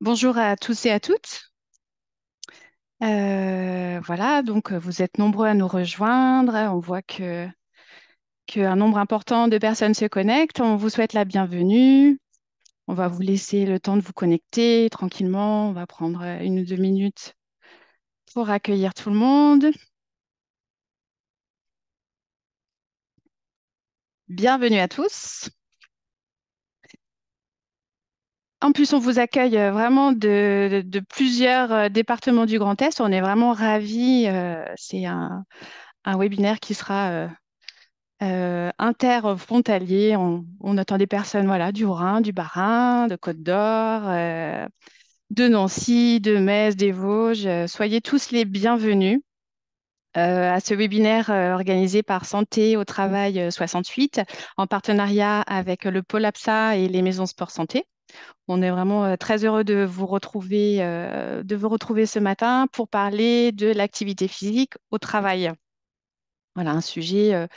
Bonjour à tous et à toutes. Voilà, donc vous êtes nombreux à nous rejoindre. On voit qu'un nombre important de personnes se connectent. On vous souhaite la bienvenue. On va vous laisser le temps de vous connecter tranquillement. On va prendre 1 ou 2 minutes pour accueillir tout le monde. Bienvenue à tous. En plus, on vous accueille vraiment de plusieurs départements du Grand Est. On est vraiment ravis. C'est un webinaire qui sera interfrontalier. On attend des personnes voilà, du Rhin, du Bas-Rhin, de Côte d'Or, de Nancy, de Metz, des Vosges. Soyez tous les bienvenus à ce webinaire organisé par Santé au Travail 68 en partenariat avec le Pôle APSA et les Maisons Sport Santé. On est vraiment très heureux de vous retrouver ce matin pour parler de l'activité physique au travail. Voilà, un sujet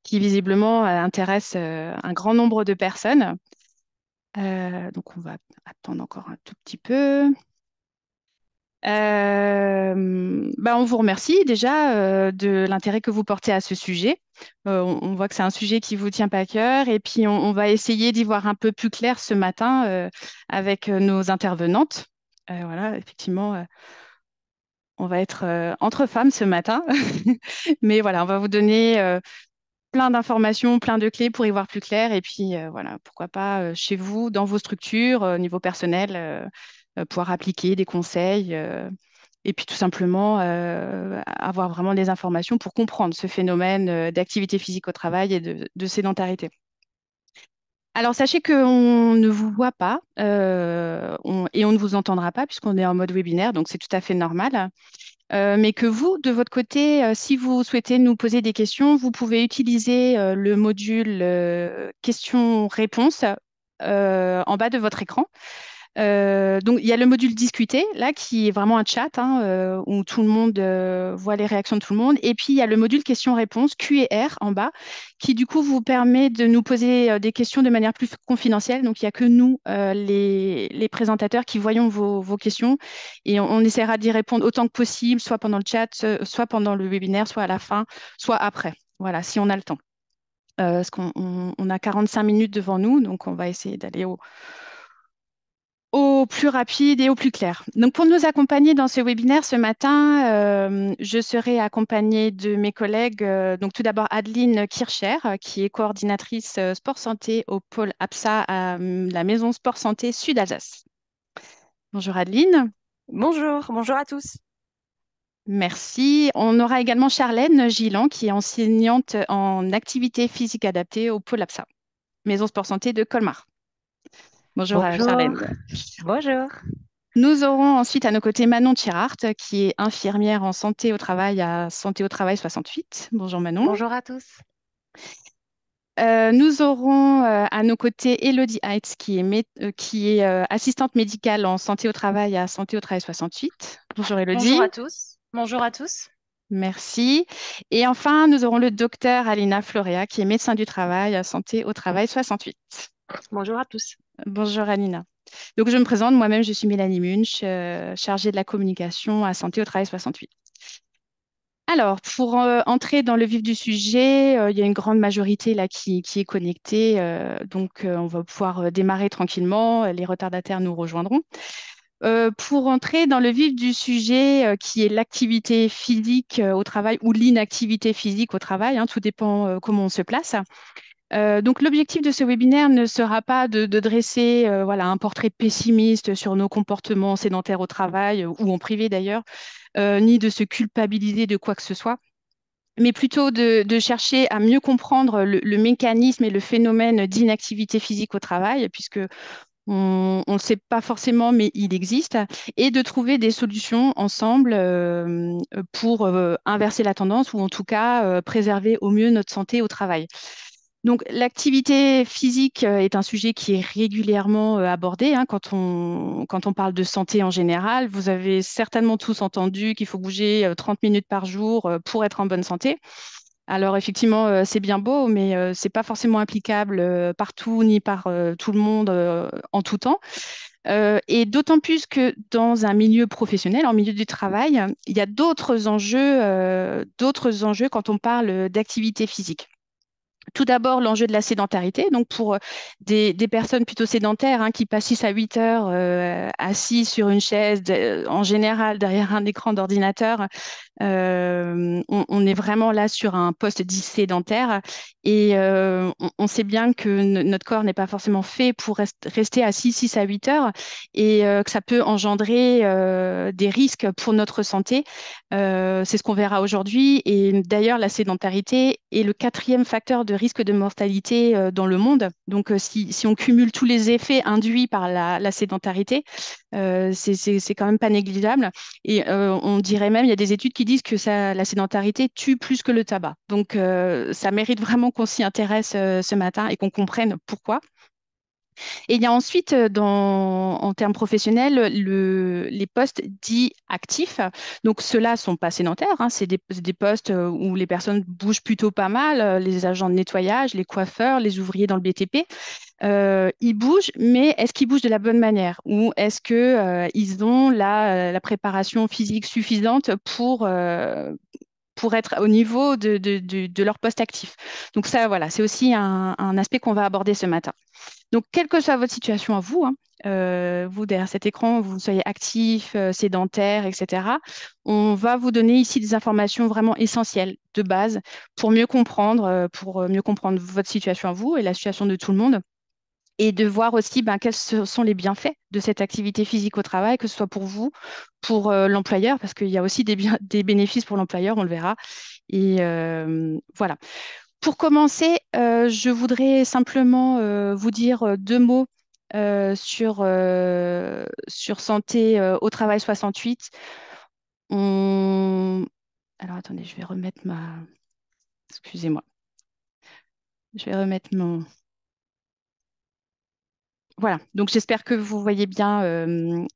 qui visiblement intéresse un grand nombre de personnes. Donc, on va attendre encore un tout petit peu. On vous remercie déjà de l'intérêt que vous portez à ce sujet. On voit que c'est un sujet qui vous tient à cœur et puis on va essayer d'y voir un peu plus clair ce matin avec nos intervenantes. Voilà, effectivement, on va être entre femmes ce matin, mais voilà, on va vous donner plein d'informations, plein de clés pour y voir plus clair. Et puis, voilà, pourquoi pas chez vous, dans vos structures, au niveau personnel, pouvoir appliquer des conseils. Et puis, tout simplement, avoir vraiment des informations pour comprendre ce phénomène d'activité physique au travail et de sédentarité. Alors, sachez qu'on ne vous voit pas et on ne vous entendra pas puisqu'on est en mode webinaire, donc c'est tout à fait normal. Mais que vous, de votre côté, si vous souhaitez nous poser des questions, vous pouvez utiliser le module questions-réponses en bas de votre écran. Donc, il y a le module discuter, là, qui est vraiment un chat hein, où tout le monde voit les réactions de tout le monde. Et puis, il y a le module questions-réponses, Q&R, en bas, qui, du coup, vous permet de nous poser des questions de manière plus confidentielle. Donc, il n'y a que nous, les présentateurs, qui voyons vos questions. Et on essaiera d'y répondre autant que possible, soit pendant le chat, soit pendant le webinaire, soit à la fin, soit après. Voilà, si on a le temps. Parce qu'on a 45 minutes devant nous, donc on va essayer d'aller au plus rapide et au plus clair. Donc, pour nous accompagner dans ce webinaire ce matin, je serai accompagnée de mes collègues. Donc, tout d'abord, Adeline Kircher, qui est coordinatrice sport santé au pôle APSA à la Maison Sport Santé Sud-Alsace. Bonjour Adeline. Bonjour, bonjour à tous. Merci. On aura également Charlène Gillan, qui est enseignante en activité physique adaptée au pôle APSA, Maison Sport Santé de Colmar. Bonjour Bonjour, Charlène. bonjour. Nous aurons ensuite à nos côtés Manon Thirart, qui est infirmière en santé au travail à Santé au Travail 68. Bonjour Manon. Bonjour à tous. Nous aurons à nos côtés Elodie Heitz, qui est assistante médicale en santé au travail à Santé au Travail 68. Bonjour Bonjour à Elodie. tous. Bonjour à tous. Merci. Et enfin, nous aurons le docteur Alina Florea, qui est médecin du travail à Santé au Travail 68. Bonjour à tous. Bonjour Alina. Donc je me présente, moi-même je suis Mélanie Munch, chargée de la communication à Santé au Travail 68. Alors, pour entrer dans le vif du sujet, il y a une grande majorité là qui est connectée, donc on va pouvoir démarrer tranquillement. Les retardataires nous rejoindront. Pour entrer dans le vif du sujet, qui est l'activité physique au travail ou l'inactivité physique au travail, hein, tout dépend comment on se place. Donc, l'objectif de ce webinaire ne sera pas de dresser voilà, un portrait pessimiste sur nos comportements sédentaires au travail ou en privé d'ailleurs, ni de se culpabiliser de quoi que ce soit, mais plutôt de chercher à mieux comprendre le mécanisme et le phénomène d'inactivité physique au travail, puisque on ne le sait pas forcément, mais il existe, et de trouver des solutions ensemble pour inverser la tendance ou en tout cas préserver au mieux notre santé au travail. Donc, l'activité physique est un sujet qui est régulièrement abordé hein, quand on parle de santé en général. Vous avez certainement tous entendu qu'il faut bouger 30 minutes par jour pour être en bonne santé. Alors, effectivement, c'est bien beau, mais ce n'est pas forcément applicable partout ni par tout le monde en tout temps. Et d'autant plus que dans un milieu professionnel, en milieu du travail, il y a d'autres enjeux quand on parle d'activité physique. Tout d'abord, l'enjeu de la sédentarité. Donc, pour des personnes plutôt sédentaires qui passent 6 à 8 heures assis sur une chaise, en général derrière un écran d'ordinateur, on est vraiment là sur un poste dit sédentaire et on sait bien que notre corps n'est pas forcément fait pour rester assis 6 à 8 heures et que ça peut engendrer des risques pour notre santé. C'est ce qu'on verra aujourd'hui. Et d'ailleurs, la sédentarité est le quatrième facteur de risque de mortalité dans le monde. Donc, si on cumule tous les effets induits par la sédentarité, c'est quand même pas négligeable. Et on dirait même, il y a des études qui disent que la sédentarité tue plus que le tabac. Donc, ça mérite vraiment qu'on s'y intéresse ce matin et qu'on comprenne pourquoi. Et il y a ensuite, en termes professionnels, les postes dits actifs. Donc, ceux-là ne sont pas sédentaires. C'est des postes où les personnes bougent plutôt pas mal. Les agents de nettoyage, les coiffeurs, les ouvriers dans le BTP. Ils bougent, mais est-ce qu'ils bougent de la bonne manière? Ou est-ce que, ils ont la préparation physique suffisante pour être au niveau de leur poste actif? Donc ça, voilà, c'est aussi un aspect qu'on va aborder ce matin. Donc, quelle que soit votre situation à vous, vous derrière cet écran, vous soyez actif, sédentaire, etc., on va vous donner ici des informations vraiment essentielles, de base, pour mieux comprendre votre situation à vous et la situation de tout le monde et de voir aussi quels sont les bienfaits de cette activité physique au travail, que ce soit pour vous, pour l'employeur, parce qu'il y a aussi des bénéfices pour l'employeur, on le verra. Et voilà. Pour commencer, je voudrais simplement vous dire deux mots sur Santé au travail 68. On... Alors attendez, je vais remettre ma... Excusez-moi. Je vais remettre mon... Voilà, donc j'espère que vous voyez bien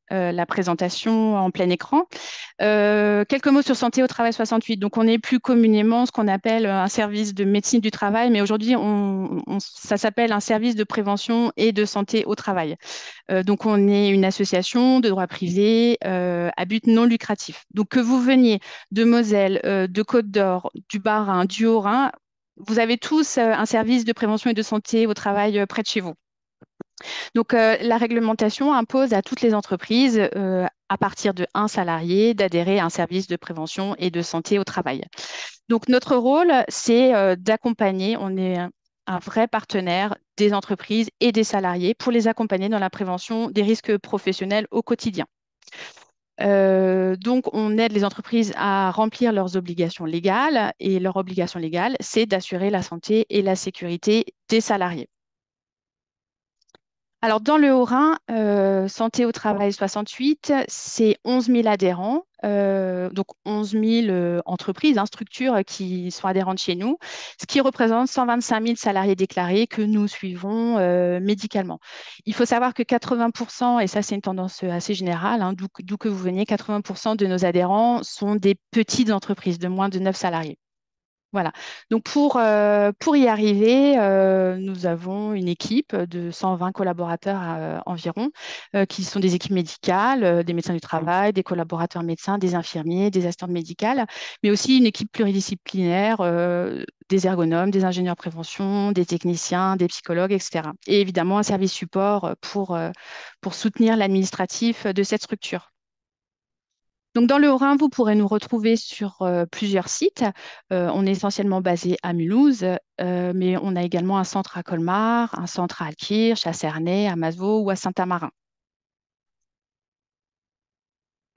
la présentation en plein écran. Quelques mots sur Santé au travail 68. Donc, on est plus communément ce qu'on appelle un service de médecine du travail, mais aujourd'hui, ça s'appelle un service de prévention et de santé au travail. Donc, on est une association de droit privé à but non lucratif. Donc, que vous veniez de Moselle, de Côte d'Or, du Bas-Rhin, du Haut-Rhin, vous avez tous un service de prévention et de santé au travail près de chez vous. Donc, la réglementation impose à toutes les entreprises, à partir de un salarié, d'adhérer à un service de prévention et de santé au travail. Donc, notre rôle, c'est d'accompagner, on est un vrai partenaire des entreprises et des salariés pour les accompagner dans la prévention des risques professionnels au quotidien. Donc, on aide les entreprises à remplir leurs obligations légales et leur obligation légale, c'est d'assurer la santé et la sécurité des salariés. Alors, dans le Haut-Rhin, Santé au travail 68, c'est 11 000 adhérents, donc 11 000 entreprises, structures qui sont adhérentes chez nous, ce qui représente 125 000 salariés déclarés que nous suivons médicalement. Il faut savoir que 80%, et ça c'est une tendance assez générale, d'où que vous veniez, 80% de nos adhérents sont des petites entreprises de moins de 9 salariés. Voilà. Donc pour y arriver, nous avons une équipe de 120 collaborateurs environ, qui sont des équipes médicales, des médecins du travail, des collaborateurs médecins, des infirmiers, des assistantes médicales, mais aussi une équipe pluridisciplinaire, des ergonomes, des ingénieurs prévention, des techniciens, des psychologues, etc. Et évidemment un service support pour soutenir l'administratif de cette structure. Donc, dans le Haut-Rhin, vous pourrez nous retrouver sur plusieurs sites. On est essentiellement basé à Mulhouse, mais on a également un centre à Colmar, un centre à Altkirch, à Cernay, à Masevaux ou à Saint-Amarin.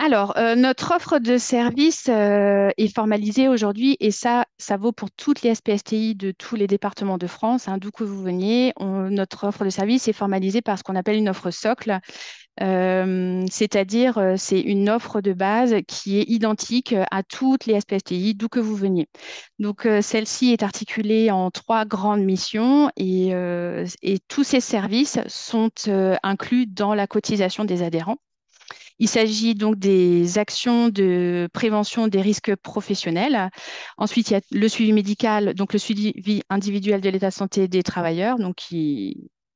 Alors, notre offre de service est formalisée aujourd'hui et ça vaut pour toutes les SPSTI de tous les départements de France, d'où que vous veniez. Notre offre de service est formalisée par ce qu'on appelle une offre socle. C'est-à-dire, c'est une offre de base qui est identique à toutes les SPSTI, d'où que vous veniez. Donc, celle-ci est articulée en trois grandes missions et tous ces services sont inclus dans la cotisation des adhérents. Il s'agit donc des actions de prévention des risques professionnels. Ensuite, il y a le suivi médical, donc le suivi individuel de l'état de santé des travailleurs, donc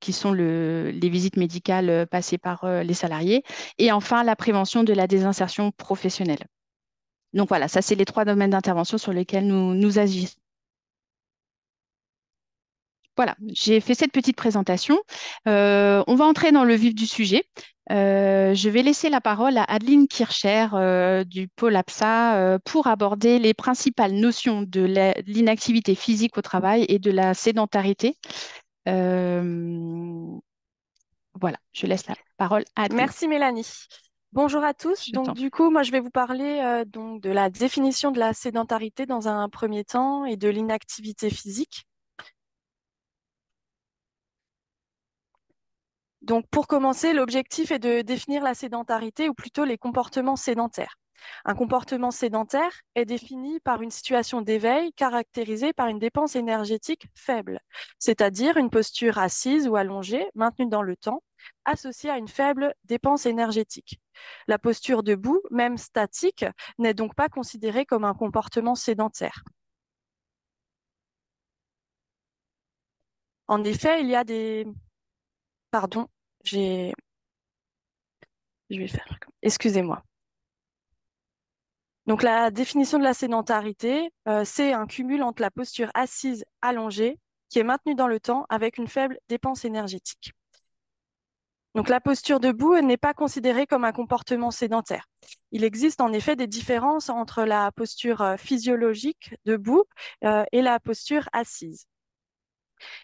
qui sont les visites médicales passées par les salariés, et enfin la prévention de la désinsertion professionnelle. Donc voilà, ça c'est les trois domaines d'intervention sur lesquels nous agissons. Voilà, j'ai fait cette petite présentation. On va entrer dans le vif du sujet. Je vais laisser la parole à Adeline Kircher du pôle APSA pour aborder les principales notions de l'inactivité physique au travail et de la sédentarité. Euh, voilà, je laisse la parole à Adeline. Merci Mélanie. Bonjour à tous. Je Donc t'en du prie. coup, moi je vais vous parler donc de la définition de la sédentarité dans un premier temps et de l'inactivité physique. Donc pour commencer, l'objectif est de définir la sédentarité ou plutôt les comportements sédentaires. Un comportement sédentaire est défini par une situation d'éveil caractérisée par une dépense énergétique faible, c'est-à-dire une posture assise ou allongée maintenue dans le temps, associée à une faible dépense énergétique. La posture debout, même statique, n'est donc pas considérée comme un comportement sédentaire. En effet, il y a des... Pardon, j'ai... je vais faire... Excusez-moi. Donc la définition de la sédentarité, c'est un cumul entre la posture assise allongée qui est maintenue dans le temps avec une faible dépense énergétique. Donc la posture debout n'est pas considérée comme un comportement sédentaire. Il existe en effet des différences entre la posture physiologique debout et la posture assise.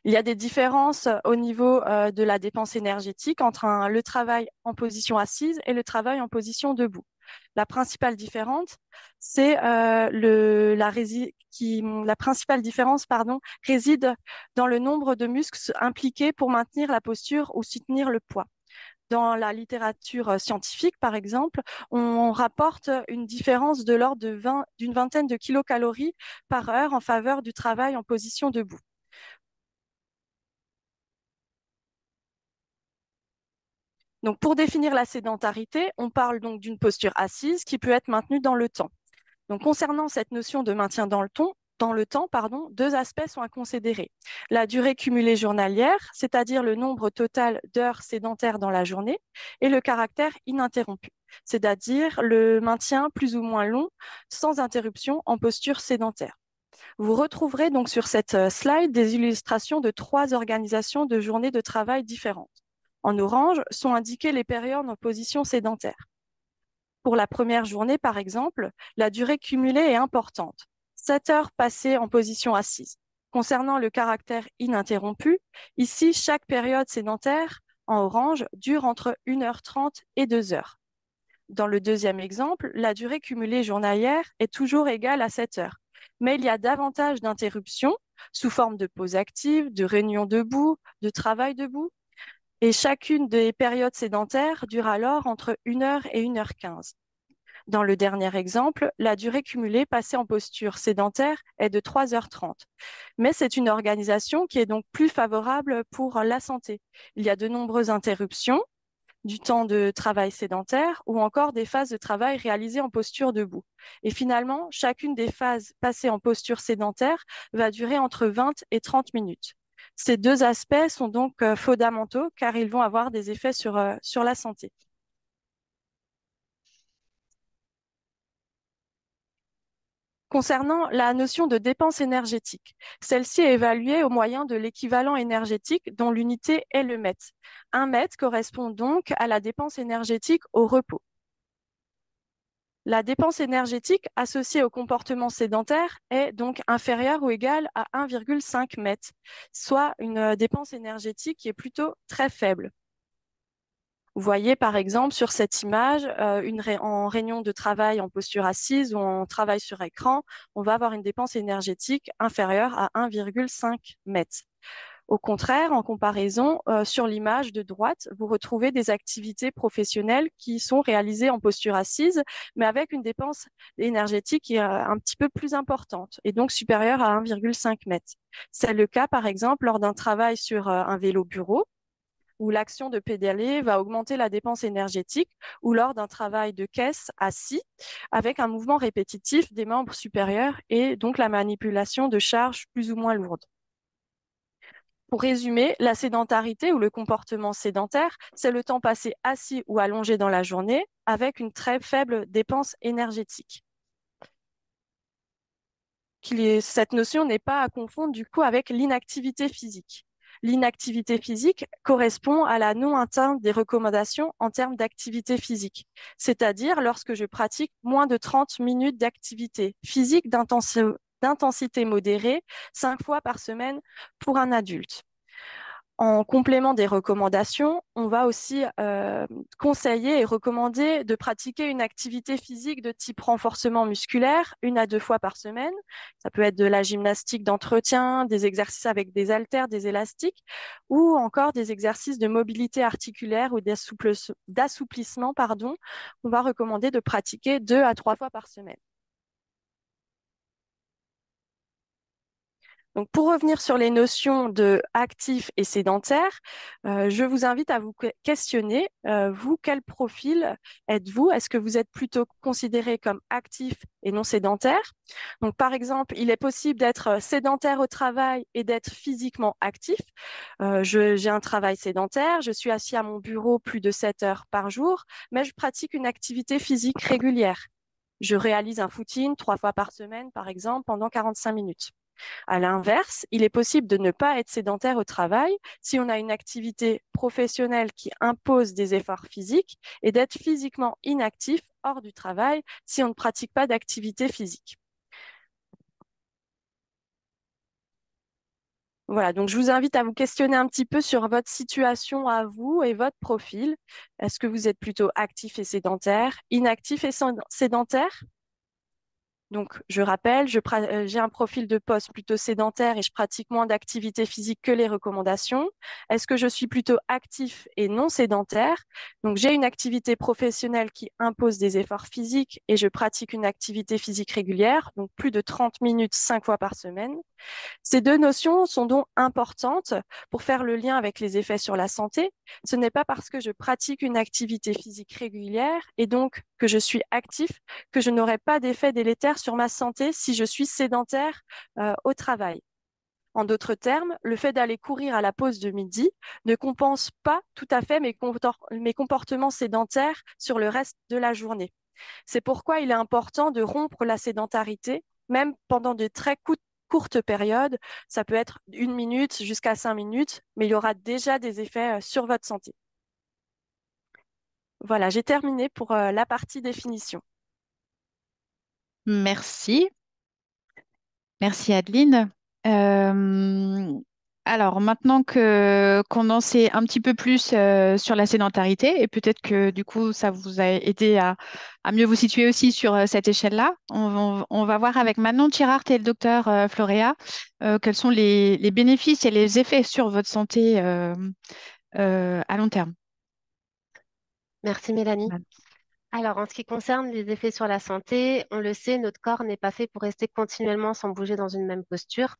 Il y a des différences au niveau de la dépense énergétique entre le travail en position assise et le travail en position debout. La principale différence, c'est la principale différence, pardon, réside dans le nombre de muscles impliqués pour maintenir la posture ou soutenir le poids. Dans la littérature scientifique, par exemple, on rapporte une différence de l'ordre d'une vingtaine de kilocalories par heure en faveur du travail en position debout. Donc, pour définir la sédentarité, on parle donc d'une posture assise qui peut être maintenue dans le temps. Donc, concernant cette notion de maintien dans le temps, pardon, deux aspects sont à considérer. La durée cumulée journalière, c'est-à-dire le nombre total d'heures sédentaires dans la journée, et le caractère ininterrompu, c'est-à-dire le maintien plus ou moins long, sans interruption, en posture sédentaire. Vous retrouverez donc sur cette slide des illustrations de trois organisations de journées de travail différentes. En orange sont indiquées les périodes en position sédentaire. Pour la première journée, par exemple, la durée cumulée est importante, 7 heures passées en position assise. Concernant le caractère ininterrompu, ici, chaque période sédentaire, en orange, dure entre 1h30 et 2 heures. Dans le deuxième exemple, la durée cumulée journalière est toujours égale à 7 heures, mais il y a davantage d'interruptions sous forme de pause active, de réunions debout, de travail debout, et chacune des périodes sédentaires dure alors entre 1 heure et 1h15. Dans le dernier exemple, la durée cumulée passée en posture sédentaire est de 3h30. Mais c'est une organisation qui est donc plus favorable pour la santé. Il y a de nombreuses interruptions du temps de travail sédentaire ou encore des phases de travail réalisées en posture debout. Et finalement, chacune des phases passées en posture sédentaire va durer entre 20 et 30 minutes. Ces deux aspects sont donc fondamentaux car ils vont avoir des effets sur la santé. Concernant la notion de dépense énergétique, celle-ci est évaluée au moyen de l'équivalent énergétique dont l'unité est le mètre. Un mètre correspond donc à la dépense énergétique au repos. La dépense énergétique associée au comportement sédentaire est donc inférieure ou égale à 1,5 mètre, soit une dépense énergétique qui est plutôt très faible. Vous voyez par exemple sur cette image, en réunion de travail en posture assise ou en travail sur écran, on va avoir une dépense énergétique inférieure à 1,5 mètre. Au contraire, en comparaison, sur l'image de droite, vous retrouvez des activités professionnelles qui sont réalisées en posture assise, mais avec une dépense énergétique qui est un petit peu plus importante et donc supérieure à 1,5 mètre. C'est le cas, par exemple, lors d'un travail sur un vélo bureau où l'action de pédaler va augmenter la dépense énergétique, ou lors d'un travail de caisse assis, avec un mouvement répétitif des membres supérieurs et donc la manipulation de charges plus ou moins lourdes. Pour résumer, la sédentarité ou le comportement sédentaire, c'est le temps passé assis ou allongé dans la journée avec une très faible dépense énergétique. Cette notion n'est pas à confondre du coup avec l'inactivité physique. L'inactivité physique correspond à la non-atteinte des recommandations en termes d'activité physique, c'est-à-dire lorsque je pratique moins de 30 minutes d'activité physique d'intensité modérée, 5 fois par semaine pour un adulte. En complément des recommandations, on va aussi conseiller et recommander de pratiquer une activité physique de type renforcement musculaire 1 à 2 fois par semaine. Ça peut être de la gymnastique d'entretien, des exercices avec des haltères, des élastiques, ou encore des exercices de mobilité articulaire ou d'assouplissement, pardon. On va recommander de pratiquer 2 à 3 fois par semaine. Donc, pour revenir sur les notions de actif et sédentaire, je vous invite à vous questionner, vous, quel profil êtes-vous? Est-ce que vous êtes plutôt considéré comme actif et non sédentaire? Donc, par exemple, il est possible d'être sédentaire au travail et d'être physiquement actif. J'ai un travail sédentaire, je suis assis à mon bureau plus de 7 heures par jour, mais je pratique une activité physique régulière. Je réalise un footing 3 fois par semaine, par exemple, pendant 45 minutes. À l'inverse, il est possible de ne pas être sédentaire au travail si on a une activité professionnelle qui impose des efforts physiques et d'être physiquement inactif hors du travail si on ne pratique pas d'activité physique. Voilà, donc je vous invite à vous questionner un petit peu sur votre situation à vous et votre profil. Est-ce que vous êtes plutôt actif et sédentaire, inactif et sédentaire? Donc, je rappelle, j'ai un profil de poste plutôt sédentaire et je pratique moins d'activité physique que les recommandations. Est-ce que je suis plutôt actif et non sédentaire? Donc, j'ai une activité professionnelle qui impose des efforts physiques et je pratique une activité physique régulière, donc plus de 30 minutes 5 fois par semaine. Ces deux notions sont donc importantes pour faire le lien avec les effets sur la santé. Ce n'est pas parce que je pratique une activité physique régulière et donc que je suis actif que je n'aurai pas d'effet délétère sur ma santé si je suis sédentaire au travail. En d'autres termes, le fait d'aller courir à la pause de midi ne compense pas tout à fait mes comportements sédentaires sur le reste de la journée. C'est pourquoi il est important de rompre la sédentarité, même pendant de très courtes périodes. Ça peut être 1 minute jusqu'à 5 minutes, mais il y aura déjà des effets sur votre santé. Voilà, j'ai terminé pour la partie définition. Merci. Merci Adeline. Euh, alors maintenant que qu'on en sait un petit peu plus sur la sédentarité et peut-être que du coup ça vous a aidé à mieux vous situer aussi sur cette échelle-là, on va voir avec Manon Tirart et le docteur Florea quels sont les bénéfices et les effets sur votre santé à long terme. Merci Mélanie. Alors, en ce qui concerne les effets sur la santé, on le sait, notre corps n'est pas fait pour rester continuellement sans bouger dans une même posture.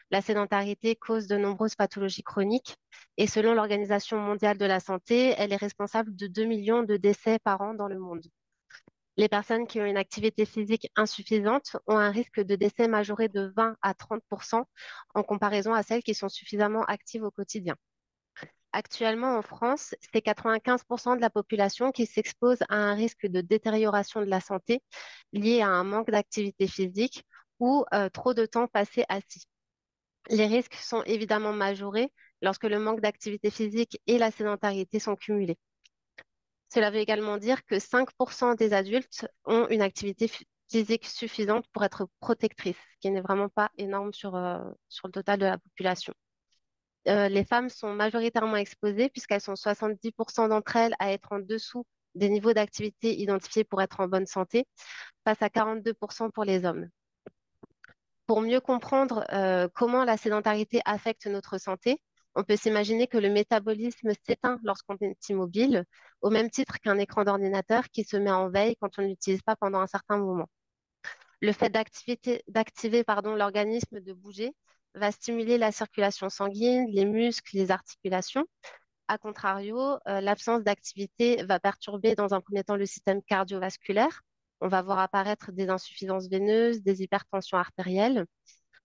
La sédentarité cause de nombreuses pathologies chroniques et selon l'Organisation mondiale de la santé, elle est responsable de 2 millions de décès par an dans le monde. Les personnes qui ont une activité physique insuffisante ont un risque de décès majoré de 20 à 30 en comparaison à celles qui sont suffisamment actives au quotidien. Actuellement, en France, c'est 95% de la population qui s'expose à un risque de détérioration de la santé lié à un manque d'activité physique ou trop de temps passé assis. Les risques sont évidemment majorés lorsque le manque d'activité physique et la sédentarité sont cumulés. Cela veut également dire que 5% des adultes ont une activité physique suffisante pour être protectrice, ce qui n'est vraiment pas énorme sur le total de la population. Les femmes sont majoritairement exposées puisqu'elles sont 70% d'entre elles à être en dessous des niveaux d'activité identifiés pour être en bonne santé, face à 42% pour les hommes. Pour mieux comprendre comment la sédentarité affecte notre santé, on peut s'imaginer que le métabolisme s'éteint lorsqu'on est immobile, au même titre qu'un écran d'ordinateur qui se met en veille quand on ne l'utilise pas pendant un certain moment. Le fait d'activer l'organisme de bouger va stimuler la circulation sanguine, les muscles, les articulations. A contrario, l'absence d'activité va perturber dans un premier temps le système cardiovasculaire. On va voir apparaître des insuffisances veineuses, des hypertensions artérielles,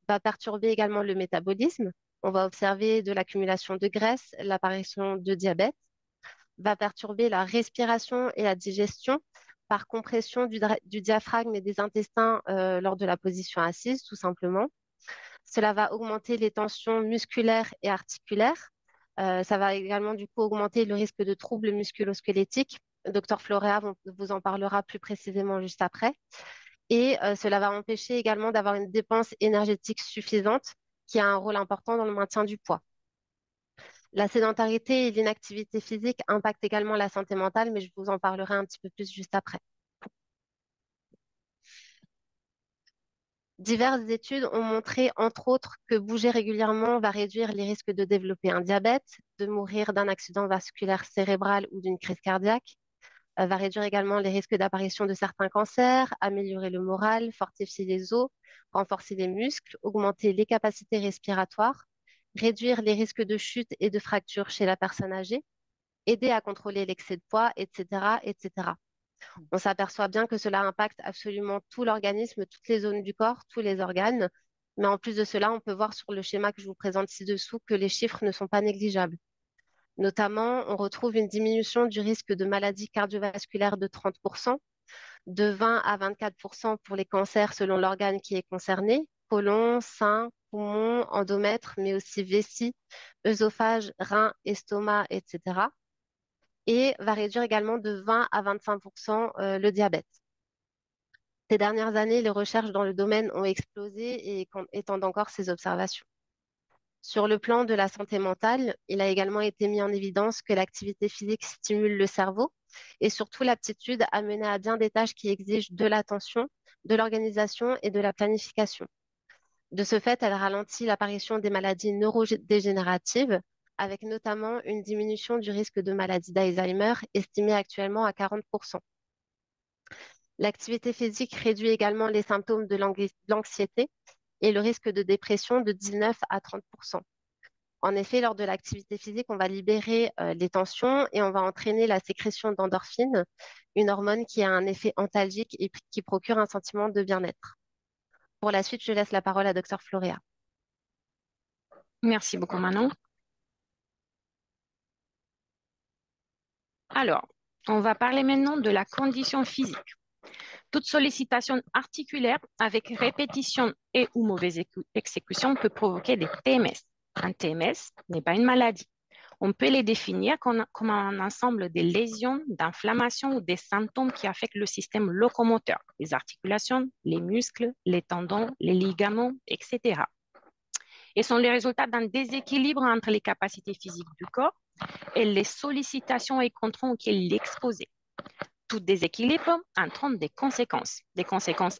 va perturber également le métabolisme. On va observer de l'accumulation de graisse, l'apparition de diabète, va perturber la respiration et la digestion par compression du diaphragme et des intestins lors de la position assise, tout simplement. Cela va augmenter les tensions musculaires et articulaires. Ça va également du coup augmenter le risque de troubles musculo-squelettiques. Dr Florea vous en parlera plus précisément juste après. Et cela va empêcher également d'avoir une dépense énergétique suffisante qui a un rôle important dans le maintien du poids. La sédentarité et l'inactivité physique impactent également la santé mentale, mais je vous en parlerai un petit peu plus juste après. Diverses études ont montré, entre autres, que bouger régulièrement va réduire les risques de développer un diabète, de mourir d'un accident vasculaire cérébral ou d'une crise cardiaque, va réduire également les risques d'apparition de certains cancers, améliorer le moral, fortifier les os, renforcer les muscles, augmenter les capacités respiratoires, réduire les risques de chute et de fractures chez la personne âgée, aider à contrôler l'excès de poids, etc., etc. On s'aperçoit bien que cela impacte absolument tout l'organisme, toutes les zones du corps, tous les organes. Mais en plus de cela, on peut voir sur le schéma que je vous présente ci-dessous que les chiffres ne sont pas négligeables. Notamment, on retrouve une diminution du risque de maladies cardiovasculaires de 30%, de 20 à 24% pour les cancers selon l'organe qui est concerné, côlon, sein, poumon, endomètre, mais aussi vessie, œsophage, rein, estomac, etc. Et va réduire également de 20 à 25% le diabète. Ces dernières années, les recherches dans le domaine ont explosé et étendent encore ces observations. Sur le plan de la santé mentale, il a également été mis en évidence que l'activité physique stimule le cerveau et surtout l'aptitude à mener à bien des tâches qui exigent de l'attention, de l'organisation et de la planification. De ce fait, elle ralentit l'apparition des maladies neurodégénératives, avec notamment une diminution du risque de maladie d'Alzheimer estimée actuellement à 40%. L'activité physique réduit également les symptômes de l'anxiété et le risque de dépression de 19 à 30%. En effet, lors de l'activité physique, on va libérer les tensions et on va entraîner la sécrétion d'endorphine, une hormone qui a un effet antalgique et qui procure un sentiment de bien-être. Pour la suite, je laisse la parole à Dr Florea. Merci beaucoup, Manon. Alors, on va parler maintenant de la condition physique. Toute sollicitation articulaire avec répétition et ou mauvaise exécution peut provoquer des TMS. Un TMS n'est pas une maladie. On peut les définir comme un ensemble de lésions, d'inflammation ou des symptômes qui affectent le système locomoteur, les articulations, les muscles, les tendons, les ligaments, etc. Et sont les résultats d'un déséquilibre entre les capacités physiques du corps et les sollicitations et contrôles auxquels il est exposé. Tout déséquilibre entraîne des conséquences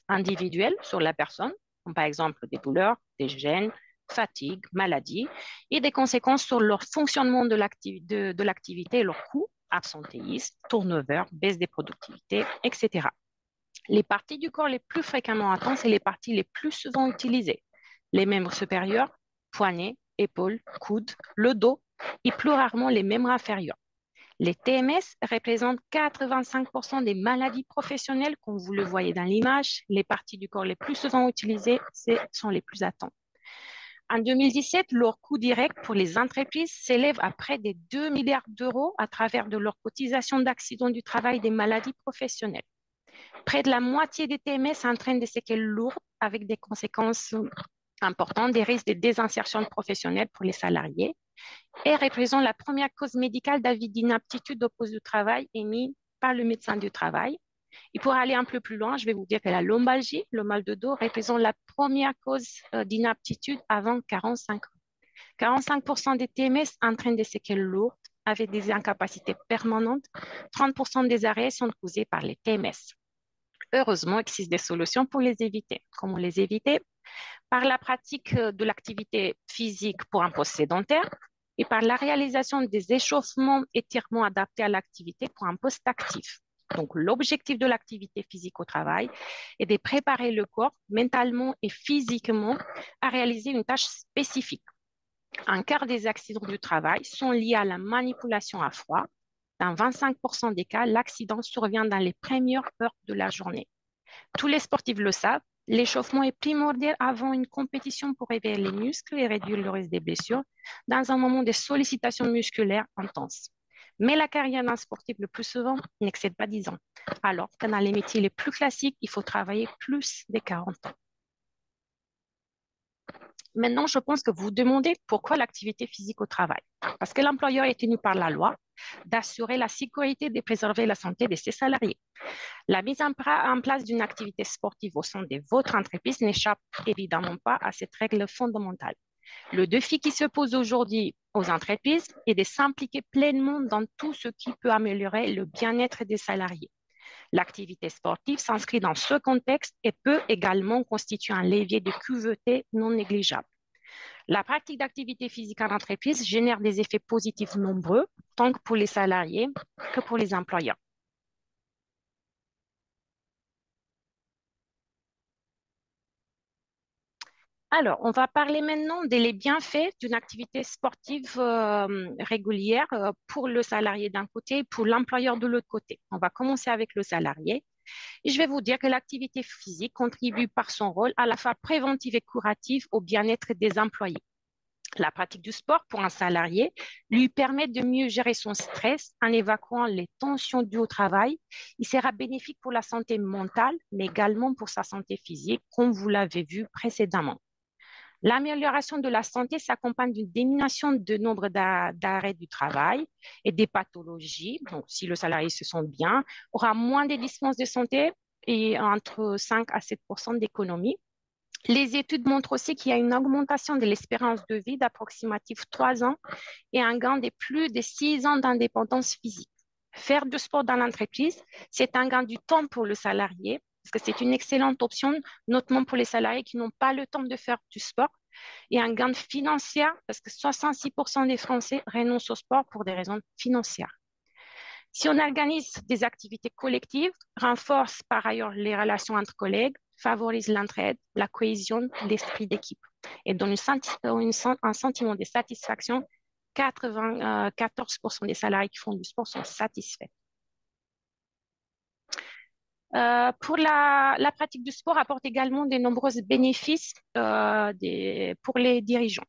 individuelles sur la personne, comme par exemple des douleurs, des gènes, fatigue, maladie, et des conséquences sur leur fonctionnement de l'activité et leur coût, absentéisme, turnover, baisse des productivités, etc. Les parties du corps les plus fréquemment atteintes, c'est les parties les plus souvent utilisées. Les membres supérieurs, poignets, épaules, coudes, le dos, et plus rarement les membres inférieurs. Les TMS représentent 85% des maladies professionnelles, comme vous le voyez dans l'image. Les parties du corps les plus souvent utilisées sont les plus atteintes. En 2017, leur coût direct pour les entreprises s'élève à près de 2 milliards d'euros à travers de leur cotisation d'accidents du travail des maladies professionnelles. Près de la moitié des TMS entraînent des séquelles lourdes avec des conséquences importantes, des risques de désinsertion professionnelle pour les salariés et représente la première cause médicale d'avis d'inaptitude au poste de travail émis par le médecin du travail. Et pour aller un peu plus loin, je vais vous dire que la lombalgie, le mal de dos, représente la première cause d'inaptitude avant 45 ans. 45% des TMS entraînent des séquelles lourdes avec des incapacités permanentes. 30% des arrêts sont causés par les TMS. Heureusement, il existe des solutions pour les éviter. Comment les éviter? Par la pratique de l'activité physique pour un poste sédentaire et par la réalisation des échauffements, étirements adaptés à l'activité pour un poste actif. Donc, l'objectif de l'activité physique au travail est de préparer le corps mentalement et physiquement à réaliser une tâche spécifique. Un quart des accidents du travail sont liés à la manipulation à froid. Dans 25% des cas, l'accident survient dans les premières heures de la journée. Tous les sportifs le savent, L'échauffement est primordial avant une compétition pour réveiller les muscles et réduire le risque des blessures dans un moment de sollicitation musculaire intense. Mais la carrière d'un sportif, le plus souvent, n'excède pas 10 ans. Alors que dans les métiers les plus classiques, il faut travailler plus de 40 ans. Maintenant, je pense que vous vous demandez pourquoi l'activité physique au travail. Parce que l'employeur est tenu par la loi d'assurer la sécurité et de préserver la santé de ses salariés. La mise en place d'une activité sportive au sein de votre entreprise n'échappe évidemment pas à cette règle fondamentale. Le défi qui se pose aujourd'hui aux entreprises est de s'impliquer pleinement dans tout ce qui peut améliorer le bien-être des salariés. L'activité sportive s'inscrit dans ce contexte et peut également constituer un levier de QVT non négligeable. La pratique d'activité physique en entreprise génère des effets positifs nombreux, tant pour les salariés que pour les employeurs. Alors, on va parler maintenant des bienfaits d'une activité sportive régulière pour le salarié d'un côté et pour l'employeur de l'autre côté. On va commencer avec le salarié. Et je vais vous dire que l'activité physique contribue par son rôle à la fois préventive et curative au bien-être des employés. La pratique du sport pour un salarié lui permet de mieux gérer son stress en évacuant les tensions dues au travail. Il sera bénéfique pour la santé mentale, mais également pour sa santé physique, comme vous l'avez vu précédemment. L'amélioration de la santé s'accompagne d'une diminution de nombre d'arrêts du travail et des pathologies. Donc, si le salarié se sent bien, aura moins de dépenses de santé et entre 5 à 7% d'économie. Les études montrent aussi qu'il y a une augmentation de l'espérance de vie d'approximativement 3 ans et un gain de plus de 6 ans d'indépendance physique. Faire du sport dans l'entreprise, c'est un gain du temps pour le salarié, parce que c'est une excellente option, notamment pour les salariés qui n'ont pas le temps de faire du sport, et un gain financier, parce que 66% des Français renoncent au sport pour des raisons financières. Si on organise des activités collectives, renforce par ailleurs les relations entre collègues, favorise l'entraide, la cohésion, l'esprit d'équipe et donne un sentiment de satisfaction. 94% des salariés qui font du sport sont satisfaits. Pour la pratique du sport apporte également de nombreux bénéfices pour les dirigeants.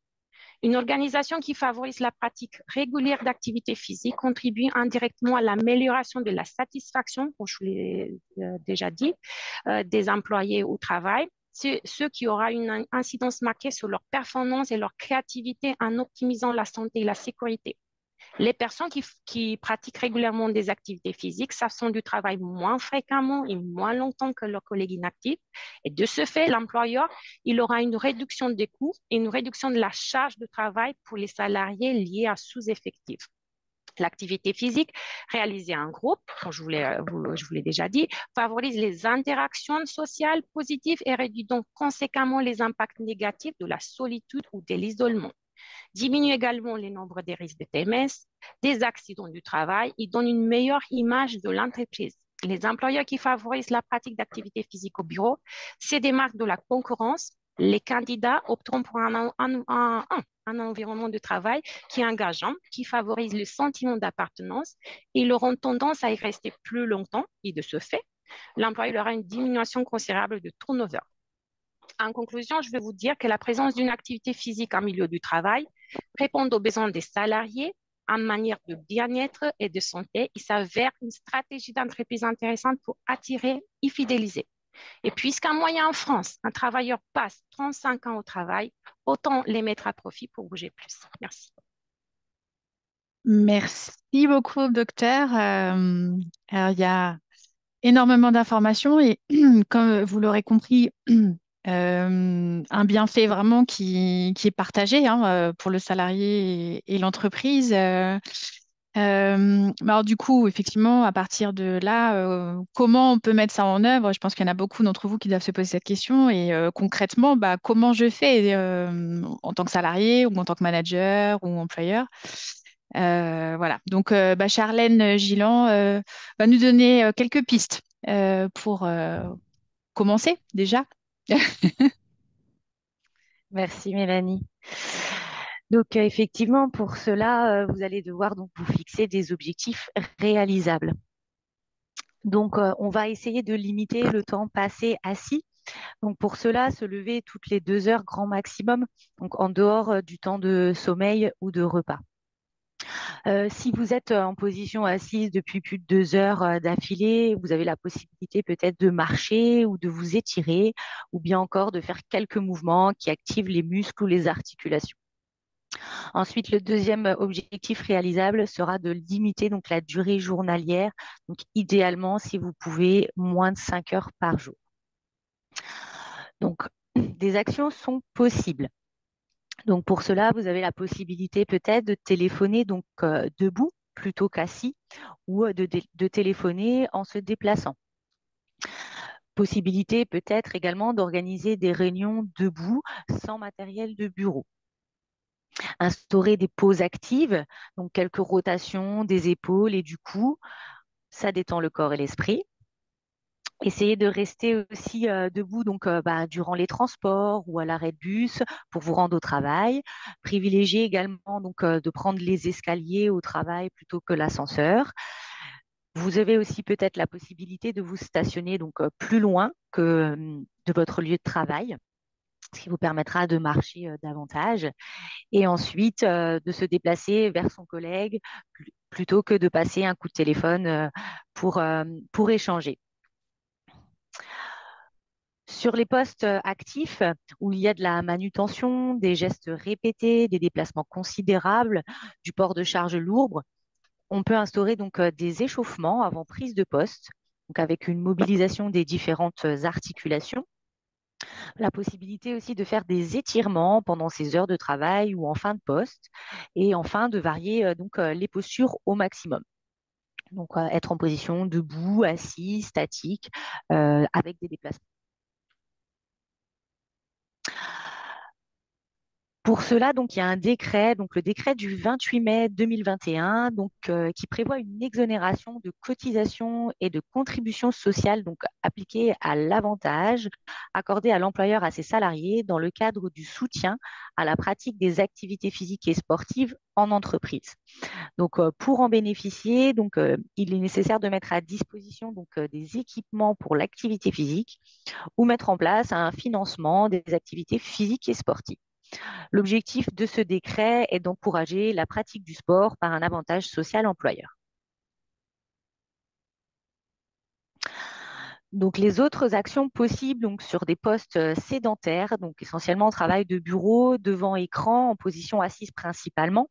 Une organisation qui favorise la pratique régulière d'activités physiques contribue indirectement à l'amélioration de la satisfaction, comme je vous l'ai déjà dit, des employés au travail, ce qui aura une incidence marquée sur leur performance et leur créativité en optimisant la santé et la sécurité. Les personnes qui pratiquent régulièrement des activités physiques s'absentent du travail moins fréquemment et moins longtemps que leurs collègues inactifs. Et de ce fait, l'employeur, il aura une réduction des coûts et une réduction de la charge de travail pour les salariés liés à sous-effectifs. L'activité physique réalisée en groupe, comme je vous l'ai déjà dit, favorise les interactions sociales positives et réduit donc conséquemment les impacts négatifs de la solitude ou de l'isolement. Diminue également les nombres des risques de TMS, des accidents du travail et donne une meilleure image de l'entreprise. Les employeurs qui favorisent la pratique d'activité physique au bureau, c'est des marques de la concurrence. Les candidats opteront pour un environnement de travail qui est engageant, qui favorise le sentiment d'appartenance. Ils auront tendance à y rester plus longtemps et de ce fait, l'employeur aura une diminution considérable de turnover. En conclusion, je vais vous dire que la présence d'une activité physique en milieu du travail répond aux besoins des salariés en manière de bien-être et de santé. Il s'avère une stratégie d'entreprise intéressante pour attirer et fidéliser. Et puisqu'en moyenne en France, un travailleur passe 35 ans au travail, autant les mettre à profit pour bouger plus. Merci. Merci beaucoup, docteur. Alors, il y a énormément d'informations et comme vous l'aurez compris, un bienfait vraiment qui est partagé hein, pour le salarié et l'entreprise. Alors du coup, effectivement, à partir de là, comment on peut mettre ça en œuvre? Je pense qu'il y en a beaucoup d'entre vous qui doivent se poser cette question. Et concrètement, bah, comment je fais en tant que salarié ou en tant que manager ou employeur? Voilà. Donc, bah, Charlène Giland va nous donner quelques pistes pour commencer déjà. Merci Mélanie. Donc effectivement, pour cela, vous allez devoir donc vous fixer des objectifs réalisables. Donc on va essayer de limiter le temps passé assis Donc pour cela, se lever toutes les 2 heures grand maximum, donc en dehors du temps de sommeil ou de repas. Si vous êtes en position assise depuis plus de 2 heures d'affilée, vous avez la possibilité peut-être de marcher ou de vous étirer, ou bien encore de faire quelques mouvements qui activent les muscles ou les articulations. Ensuite, le deuxième objectif réalisable sera de limiter donc la durée journalière, donc idéalement, si vous pouvez, moins de 5 heures par jour. Donc, des actions sont possibles. Donc, pour cela, vous avez la possibilité peut-être de téléphoner donc debout plutôt qu'assis ou de téléphoner en se déplaçant. Possibilité peut-être également d'organiser des réunions debout sans matériel de bureau. Instaurer des pauses actives, donc quelques rotations des épaules et du cou, ça détend le corps et l'esprit. Essayez de rester aussi debout donc, durant les transports ou à l'arrêt de bus pour vous rendre au travail. Privilégiez également donc, de prendre les escaliers au travail plutôt que l'ascenseur. Vous avez aussi peut-être la possibilité de vous stationner donc, plus loin que de votre lieu de travail, ce qui vous permettra de marcher davantage. Et ensuite, de se déplacer vers son collègue plutôt que de passer un coup de téléphone pour échanger. Sur les postes actifs, où il y a de la manutention, des gestes répétés, des déplacements considérables, du port de charges lourdes, on peut instaurer donc des échauffements avant prise de poste, donc avec une mobilisation des différentes articulations. La possibilité aussi de faire des étirements pendant ces heures de travail ou en fin de poste, et enfin de varier donc les postures au maximum. Donc être en position debout, assis, statique, avec des déplacements. Pour cela, donc, il y a un décret, donc le décret du 28 mai 2021, donc, qui prévoit une exonération de cotisations et de contributions sociales donc, appliquées à l'avantage accordé à l'employeur à ses salariés dans le cadre du soutien à la pratique des activités physiques et sportives en entreprise. Donc, pour en bénéficier, donc, il est nécessaire de mettre à disposition donc, des équipements pour l'activité physique ou mettre en place un financement des activités physiques et sportives. L'objectif de ce décret est d'encourager la pratique du sport par un avantage social employeur. Donc, les autres actions possibles donc, sur des postes sédentaires, donc essentiellement travail de bureau, devant écran, en position assise principalement.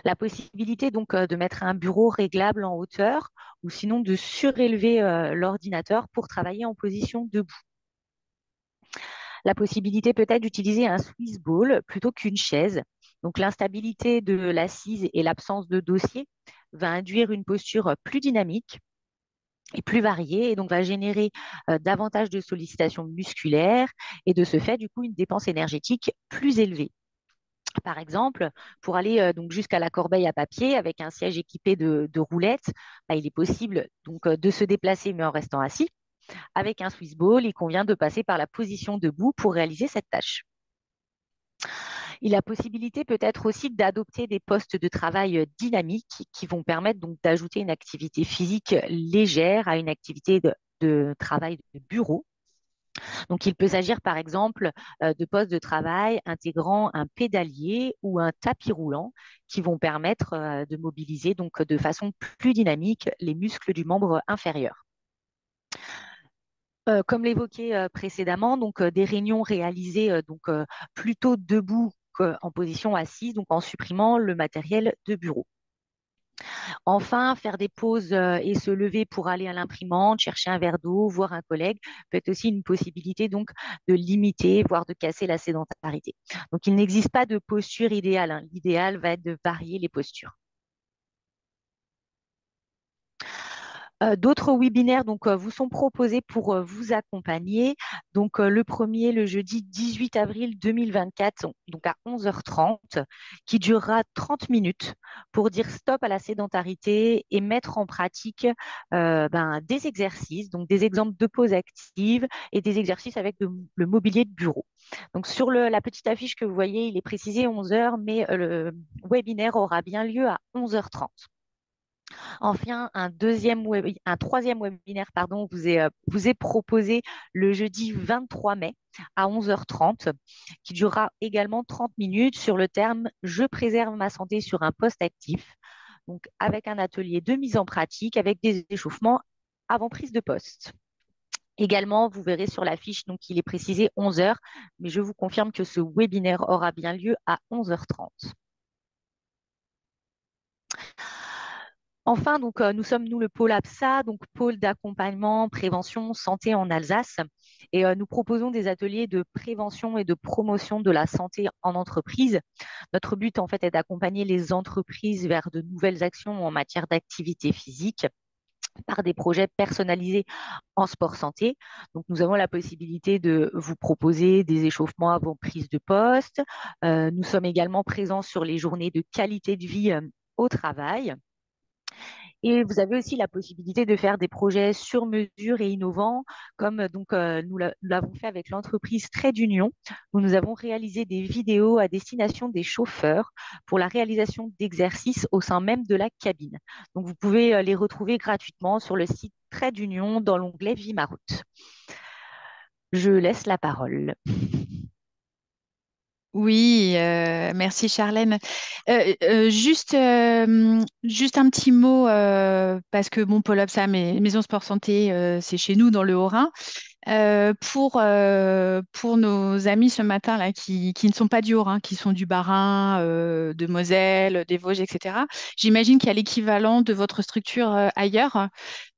La possibilité donc de mettre un bureau réglable en hauteur ou sinon de surélever l'ordinateur pour travailler en position debout. La possibilité peut-être d'utiliser un Swiss ball plutôt qu'une chaise. Donc l'instabilité de l'assise et l'absence de dossier va induire une posture plus dynamique et plus variée et donc va générer davantage de sollicitations musculaires et de ce fait du coup une dépense énergétique plus élevée. Par exemple, pour aller donc jusqu'à la corbeille à papier avec un siège équipé de roulettes, il est possible donc de se déplacer mais en restant assis. Avec un Swiss ball, il convient de passer par la position debout pour réaliser cette tâche. Il a possibilité peut-être aussi d'adopter des postes de travail dynamiques qui vont permettre donc d'ajouter une activité physique légère à une activité de travail de bureau. Donc, il peut s'agir par exemple de postes de travail intégrant un pédalier ou un tapis roulant qui vont permettre de mobiliser donc de façon plus dynamique les muscles du membre inférieur. Comme l'évoquais précédemment, donc des réunions réalisées donc plutôt debout qu'en position assise, donc en supprimant le matériel de bureau. Enfin, faire des pauses et se lever pour aller à l'imprimante, chercher un verre d'eau, voir un collègue peut être aussi une possibilité donc de limiter, voire de casser la sédentarité. Donc, il n'existe pas de posture idéale, hein. L'idéal va être de varier les postures. D'autres webinaires donc, vous sont proposés pour vous accompagner. Donc, le premier, le jeudi 18 avril 2024, donc à 11h30, qui durera 30 minutes pour dire stop à la sédentarité et mettre en pratique des exercices, donc des exemples de pause active et des exercices avec le mobilier de bureau. Donc, sur la petite affiche que vous voyez, il est précisé 11h, mais le webinaire aura bien lieu à 11h30. Enfin, un troisième webinaire pardon, vous est proposé le jeudi 23 mai à 11h30, qui durera également 30 minutes sur le terme «Je préserve ma santé sur un poste actif», donc avec un atelier de mise en pratique avec des échauffements avant prise de poste. Également, vous verrez sur la fiche, donc il est précisé 11h, mais je vous confirme que ce webinaire aura bien lieu à 11h30. Enfin, donc, nous sommes, nous, le pôle APSA, donc pôle d'accompagnement, prévention, santé en Alsace. Et nous proposons des ateliers de prévention et de promotion de la santé en entreprise. Notre but, en fait, est d'accompagner les entreprises vers de nouvelles actions en matière d'activité physique par des projets personnalisés en sport santé. Donc, nous avons la possibilité de vous proposer des échauffements avant prise de poste. Nous sommes également présents sur les journées de qualité de vie au travail. Et vous avez aussi la possibilité de faire des projets sur mesure et innovants, comme nous l'avons fait avec l'entreprise Trait d'Union, où nous avons réalisé des vidéos à destination des chauffeurs pour la réalisation d'exercices au sein même de la cabine. Donc vous pouvez les retrouver gratuitement sur le site Trait d'Union dans l'onglet Vie ma route. Je laisse la parole. Oui, merci Charlène. Juste un petit mot, parce que mon Pôle Obsa, Maison Sport Santé, c'est chez nous dans le Haut-Rhin. Pour nos amis ce matin là qui ne sont pas du Haut-Rhin, qui sont du Bas-Rhin, de Moselle, des Vosges, etc. J'imagine qu'il y a l'équivalent de votre structure ailleurs,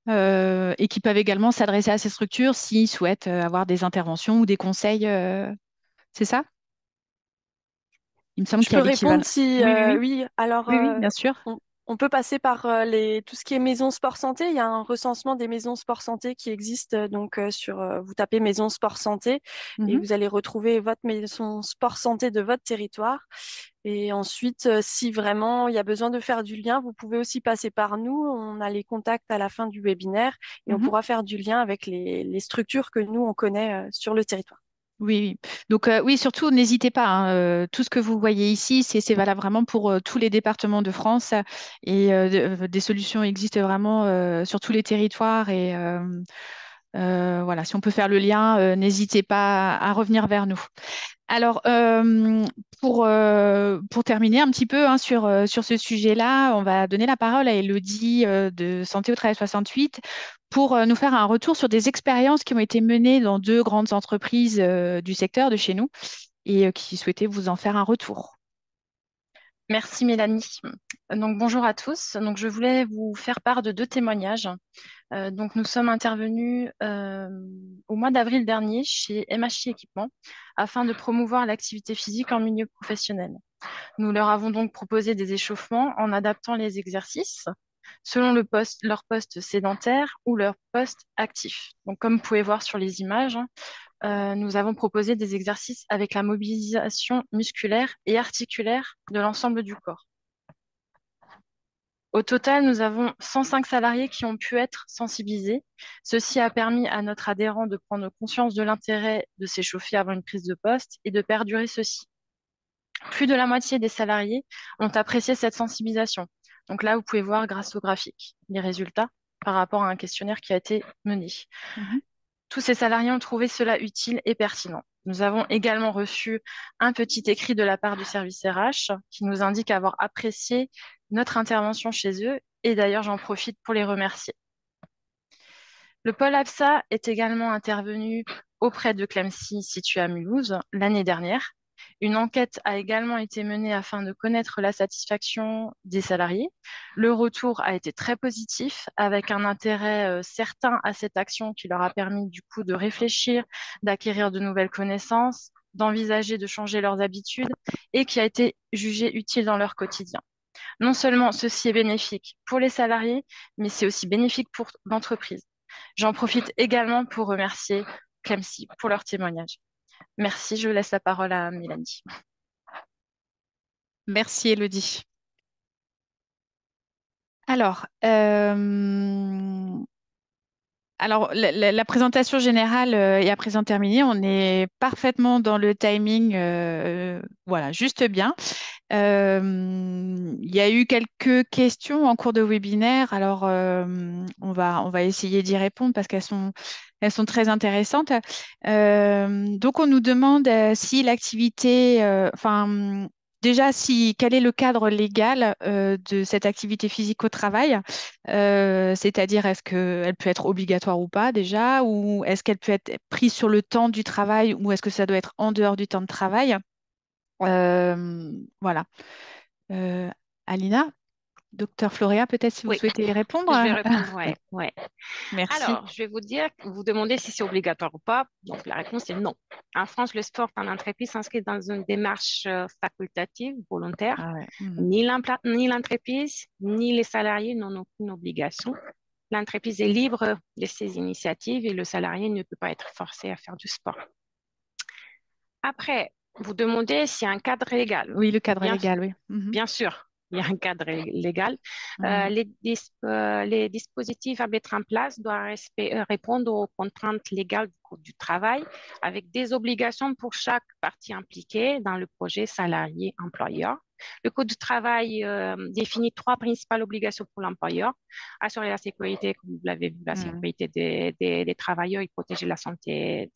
et qui peuvent également s'adresser à ces structures s'ils souhaitent avoir des interventions ou des conseils. C'est ça? Il me semble Je qu'il y a peux répondre l'équivalent. si Oui, oui, oui. oui. Alors, Oui, oui, bien sûr. on peut passer par tout ce qui est maison sport santé. Il y a un recensement des maisons sport santé qui existe vous tapez maison sport santé et Mhm, vous allez retrouver votre maison sport santé de votre territoire. Et ensuite, si vraiment il y a besoin de faire du lien, vous pouvez aussi passer par nous. On a les contacts à la fin du webinaire et on mhm. pourra faire du lien avec les structures que nous on connaît sur le territoire. Oui, oui. Donc, oui, surtout, n'hésitez pas, hein, tout ce que vous voyez ici, c'est valable vraiment pour tous les départements de France et des solutions existent vraiment sur tous les territoires. Et voilà, si on peut faire le lien, n'hésitez pas à revenir vers nous. Alors, pour terminer un petit peu hein, sur ce sujet-là, on va donner la parole à Elodie de Santé au Travail 68 pour nous faire un retour sur des expériences qui ont été menées dans deux grandes entreprises du secteur de chez nous et qui souhaitaient vous en faire un retour. Merci Mélanie. Donc bonjour à tous. Donc je voulais vous faire part de deux témoignages. Donc nous sommes intervenus au mois d'avril dernier chez MHI Équipement afin de promouvoir l'activité physique en milieu professionnel. Nous leur avons donc proposé des échauffements en adaptant les exercices selon leur poste sédentaire ou leur poste actif. Donc comme vous pouvez voir sur les images, nous avons proposé des exercices avec la mobilisation musculaire et articulaire de l'ensemble du corps. Au total, nous avons 105 salariés qui ont pu être sensibilisés. Ceci a permis à notre adhérent de prendre conscience de l'intérêt de s'échauffer avant une prise de poste et de perdurer ceci. Plus de la moitié des salariés ont apprécié cette sensibilisation. Donc là, vous pouvez voir grâce au graphique les résultats par rapport à un questionnaire qui a été mené. Mhm. Tous ces salariés ont trouvé cela utile et pertinent. Nous avons également reçu un petit écrit de la part du service RH qui nous indique avoir apprécié notre intervention chez eux et d'ailleurs j'en profite pour les remercier. Le pôle APSA est également intervenu auprès de Clemcy situé à Mulhouse l'année dernière. Une enquête a également été menée afin de connaître la satisfaction des salariés. Le retour a été très positif avec un intérêt certain à cette action qui leur a permis du coup de réfléchir, d'acquérir de nouvelles connaissances, d'envisager de changer leurs habitudes et qui a été jugé utile dans leur quotidien. Non seulement ceci est bénéfique pour les salariés, mais c'est aussi bénéfique pour l'entreprise. J'en profite également pour remercier Clemcy pour leur témoignage. Merci, je laisse la parole à Mélanie. Merci Elodie. Alors, Alors, la présentation générale est à présent terminée. On est parfaitement dans le timing, voilà, juste bien. Il y a eu quelques questions en cours de webinaire. Alors, on va essayer d'y répondre parce qu'elles sont très intéressantes. Donc, on nous demande si l'activité, enfin, déjà, quel est le cadre légal de cette activité physique au travail? C'est-à-dire, est-ce qu'elle peut être obligatoire ou pas déjà, ou est-ce qu'elle peut être prise sur le temps du travail, ou est-ce que ça doit être en dehors du temps de travail? Voilà. Euh, Alina, docteur Florea, peut-être si vous Oui, souhaitez y répondre. je vais répondre, ouais, ouais. Merci. Alors, je vais vous dire, vous demandez si c'est obligatoire ou pas. Donc, la réponse est non. En France, le sport en entreprise s'inscrit dans une démarche facultative, volontaire. Ah ouais. Ni l'entreprise, ni les salariés n'en ont aucune obligation. L'entreprise est libre de ses initiatives et le salarié ne peut pas être forcé à faire du sport. Après, vous demandez s'il y a un cadre légal. Oui, le cadre Bien, légal, oui. bien sûr, il y a un cadre légal. Mhm. Les dispositifs à mettre en place doivent répondre aux contraintes légales du Code du travail avec des obligations pour chaque partie impliquée dans le projet salarié-employeur. Le Code du travail définit trois principales obligations pour l'employeur: assurer la sécurité, comme vous l'avez vu, la Mhm. sécurité des travailleurs et protéger la santé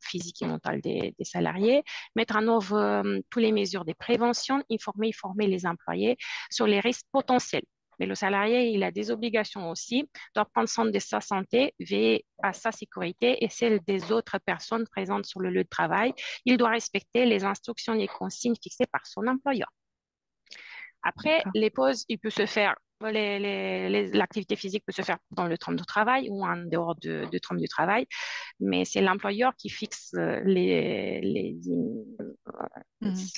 physique et mentale des salariés, mettre en œuvre toutes les mesures de prévention, former les employés sur les risques potentiels. Mais le salarié, il a des obligations aussi, doit prendre soin de sa santé, veiller à sa sécurité et celle des autres personnes présentes sur le lieu de travail. Il doit respecter les instructions et consignes fixées par son employeur. Après, D'accord. les pauses, il peut se faire, l'activité physique peut se faire dans le temps de travail ou en dehors de temps de travail, mais c'est l'employeur qui fixe Mhm.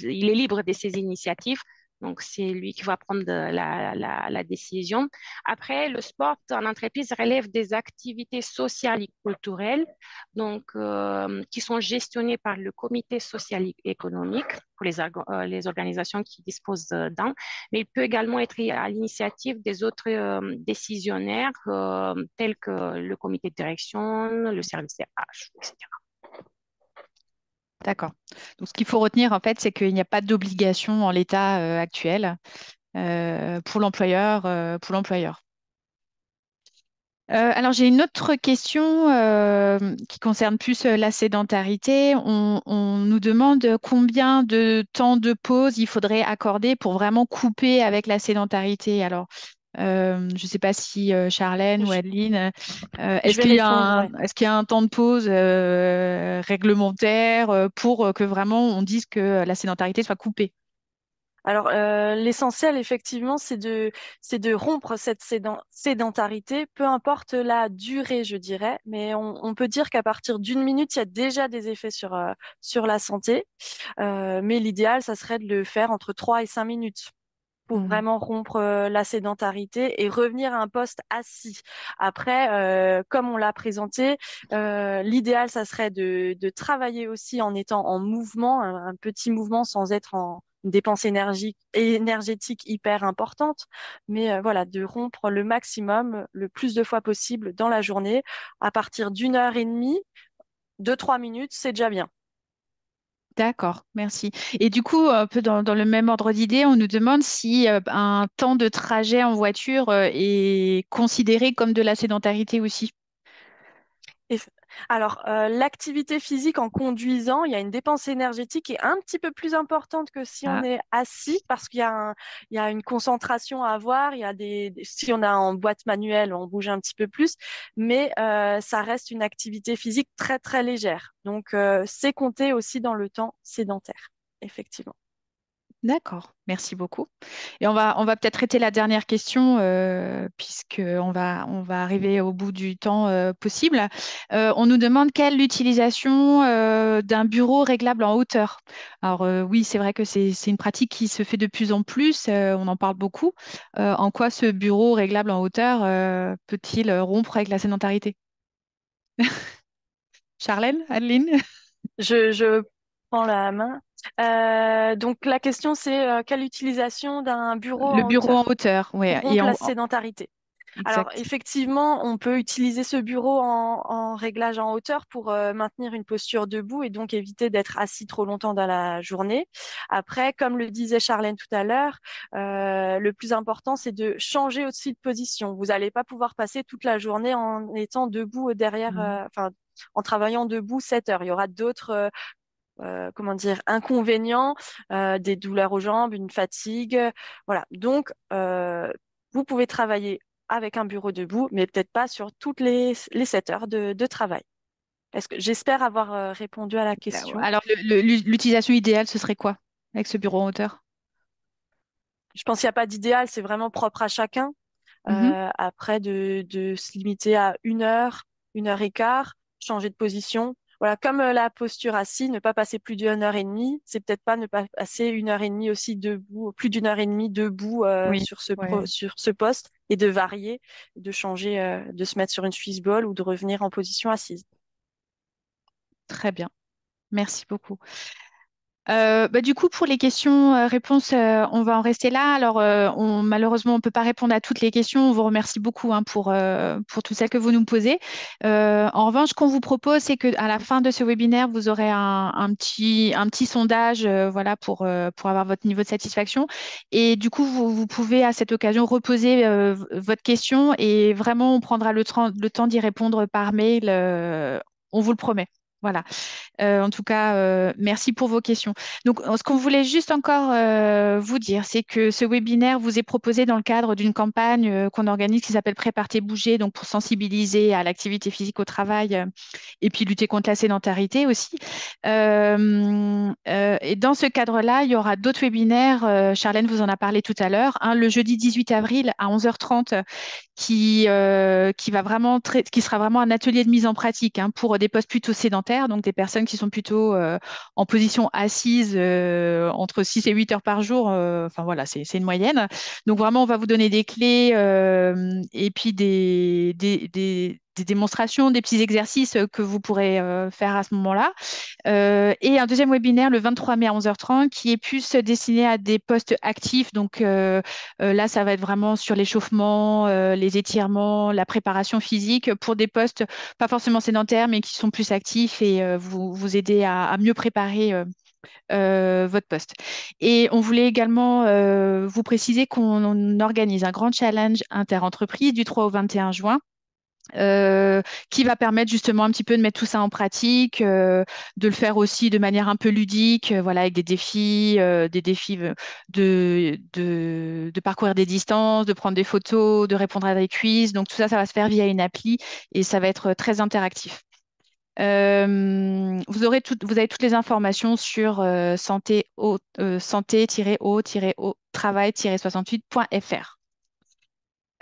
il est libre de ses initiatives. Donc, c'est lui qui va prendre la décision. Après, le sport en entreprise relève des activités sociales et culturelles, donc, qui sont gestionnées par le comité social et économique pour les organisations qui disposent d'un, mais il peut également être à l'initiative des autres décisionnaires, tels que le comité de direction, le service RH, etc. D'accord. Donc, ce qu'il faut retenir, en fait, c'est qu'il n'y a pas d'obligation en l'état actuel, pour l'employeur, pour l'employeur. Alors, j'ai une autre question qui concerne plus la sédentarité. On nous demande combien de temps de pause il faudrait accorder pour vraiment couper avec la sédentarité. Alors, je ne sais pas si Charlène ou Je, Adeline, je est-ce vais qu'il y a répondre, ouais. est-ce qu'il y a un temps de pause réglementaire pour que vraiment on dise que la sédentarité soit coupée? Alors, l'essentiel, effectivement, c'est de rompre cette sédentarité, peu importe la durée, je dirais, mais on peut dire qu'à partir d'une minute, il y a déjà des effets sur la santé. Mais l'idéal, ça serait de le faire entre 3 et 5 minutes pour Mhm. vraiment rompre la sédentarité et revenir à un poste assis. Après, comme on l'a présenté, l'idéal, ça serait de travailler aussi en étant en mouvement, un petit mouvement sans être en une dépense énergétique hyper importante, mais voilà, de rompre le maximum, le plus de fois possible dans la journée, à partir d'une heure et demie, 2, 3 minutes, c'est déjà bien. D'accord, merci. Et du coup, un peu dans le même ordre d'idée, on nous demande si un temps de trajet en voiture est considéré comme de la sédentarité aussi. Et alors, l'activité physique en conduisant, il y a une dépense énergétique qui est un petit peu plus importante que si on Ah, est assis parce il y a une concentration à avoir. Si on a en boîte manuelle, on bouge un petit peu plus, mais ça reste une activité physique très, très légère. Donc, c'est compté aussi dans le temps sédentaire, effectivement. d'accord, merci beaucoup. Et on va peut-être traiter la dernière question puisque on va arriver au bout du temps possible. On nous demande quelle l'utilisation d'un bureau réglable en hauteur. Alors oui, c'est vrai que c'est une pratique qui se fait de plus en plus. On en parle beaucoup. En quoi ce bureau réglable en hauteur peut-il rompre avec la sédentarité? Charlène, Adeline? Je prends la main. Donc, la question, c'est quelle utilisation d'un bureau Le en bureau en hauteur hauteur, oui. pour Et rompre la sédentarité. Alors, Exact. effectivement, on peut utiliser ce bureau en réglage en hauteur pour maintenir une posture debout et donc éviter d'être assis trop longtemps dans la journée. Après, comme le disait Charlène tout à l'heure, le plus important, c'est de changer aussi de position. Vous n'allez pas pouvoir passer toute la journée en étant debout derrière, Mhm. enfin, en travaillant debout 7 heures. Il y aura d'autres comment dire, inconvénients, des douleurs aux jambes, une fatigue. Voilà. Donc, vous pouvez travailler avec un bureau debout, mais peut-être pas sur toutes les 7 heures de travail. J'espère avoir répondu à la question. Alors, l'utilisation idéale, ce serait quoi avec ce bureau en hauteur? Je pense qu'il n'y a pas d'idéal, c'est vraiment propre à chacun. Mhm. Après, de se limiter à 1 heure, 1 heure et quart, changer de position. Voilà, comme la posture assise, ne pas passer plus d'1 heure et demie, c'est peut-être pas ne pas passer 1 heure et demie aussi debout, plus d'1 heure et demie debout Oui, sur ouais, sur ce poste et de varier, de changer, de se mettre sur une Swiss ball ou de revenir en position assise. très bien. Merci beaucoup. Du coup, pour les questions-réponses, on va en rester là. Alors, malheureusement, on ne peut pas répondre à toutes les questions. On vous remercie beaucoup hein, pour toutes celles que vous nous posez. En revanche, ce qu'on vous propose, c'est qu'à la fin de ce webinaire, vous aurez un petit sondage voilà, pour avoir votre niveau de satisfaction. Et du coup, vous pouvez à cette occasion reposer votre question et vraiment, on prendra le temps d'y répondre par mail. On vous le promet. Voilà. En tout cas, merci pour vos questions. Donc, ce qu'on voulait juste encore vous dire, c'est que ce webinaire vous est proposé dans le cadre d'une campagne qu'on organise qui s'appelle Prépare tes bouger, donc pour sensibiliser à l'activité physique au travail et puis lutter contre la sédentarité aussi. Et dans ce cadre-là, il y aura d'autres webinaires. Charlène vous en a parlé tout à l'heure. Le jeudi 18 avril à 11h30 qui va vraiment qui sera vraiment un atelier de mise en pratique hein, pour des postes plutôt sédentaires, donc des personnes qui sont plutôt en position assise entre 6 et 8 heures par jour. Enfin voilà, c'est une moyenne. Donc vraiment, on va vous donner des clés et puis des démonstrations, des petits exercices que vous pourrez faire à ce moment-là. Et un deuxième webinaire le 23 mai à 11h30 qui est plus destiné à des postes actifs. Donc là, ça va être vraiment sur l'échauffement, les étirements, la préparation physique pour des postes pas forcément sédentaires, mais qui sont plus actifs et vous aider à mieux préparer votre poste. Et on voulait également vous préciser qu'on organise un grand challenge interentreprise du 3 au 21 juin qui va permettre justement un petit peu de mettre tout ça en pratique, de le faire aussi de manière un peu ludique, voilà, avec des défis de parcourir des distances, de prendre des photos, de répondre à des quiz. Donc tout ça, ça va se faire via une appli et ça va être très interactif. Vous avez toutes les informations sur santé-au-travail-68.fr.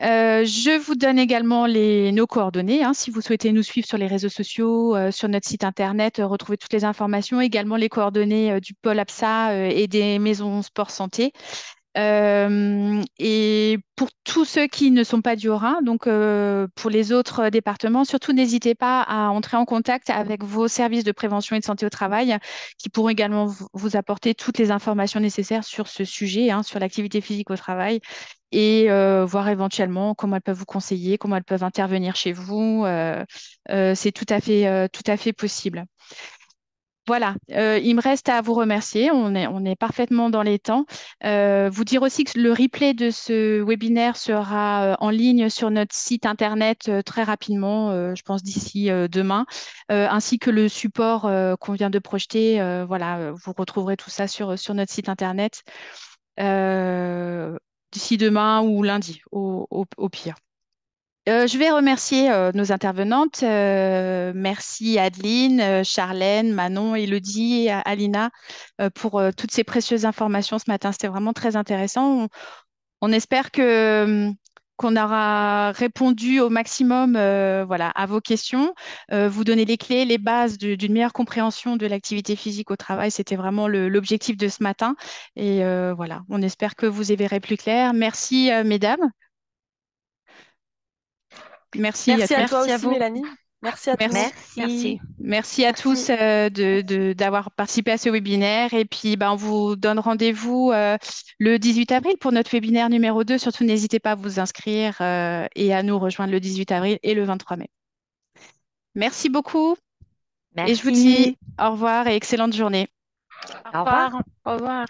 Je vous donne également nos coordonnées hein, si vous souhaitez nous suivre sur les réseaux sociaux, sur notre site internet, retrouver toutes les informations, également les coordonnées du pôle APSA et des maisons sport santé. Et pour tous ceux qui ne sont pas du Haut-Rhin, donc pour les autres départements, surtout n'hésitez pas à entrer en contact avec vos services de prévention et de santé au travail qui pourront également vous apporter toutes les informations nécessaires sur ce sujet, hein, sur l'activité physique au travail et voir éventuellement comment elles peuvent vous conseiller, comment elles peuvent intervenir chez vous. C'est tout à fait possible. Voilà, il me reste à vous remercier. On est parfaitement dans les temps. Vous dire aussi que le replay de ce webinaire sera en ligne sur notre site internet très rapidement, je pense d'ici demain, ainsi que le support qu'on vient de projeter. Voilà, vous retrouverez tout ça sur notre site internet euh, d'ici demain ou lundi, au pire. Je vais remercier nos intervenantes. Merci Adeline, Charlène, Manon, Elodie, Alina pour toutes ces précieuses informations ce matin. C'était vraiment très intéressant. On espère qu'on aura répondu au maximum voilà, à vos questions, vous donner les clés, les bases d'une meilleure compréhension de l'activité physique au travail. C'était vraiment l'objectif de ce matin. Et voilà, on espère que vous y verrez plus clair. Merci mesdames. Merci à Merci à tous. toi Merci à aussi, vous. Mélanie. Merci à tous. Merci. Merci à tous d'avoir participé à ce webinaire. Et puis, on vous donne rendez-vous le 18 avril pour notre webinaire numéro 2. Surtout, n'hésitez pas à vous inscrire et à nous rejoindre le 18 avril et le 23 mai. Merci beaucoup. Et je vous dis Merci. au revoir et excellente journée. Au revoir. Au revoir.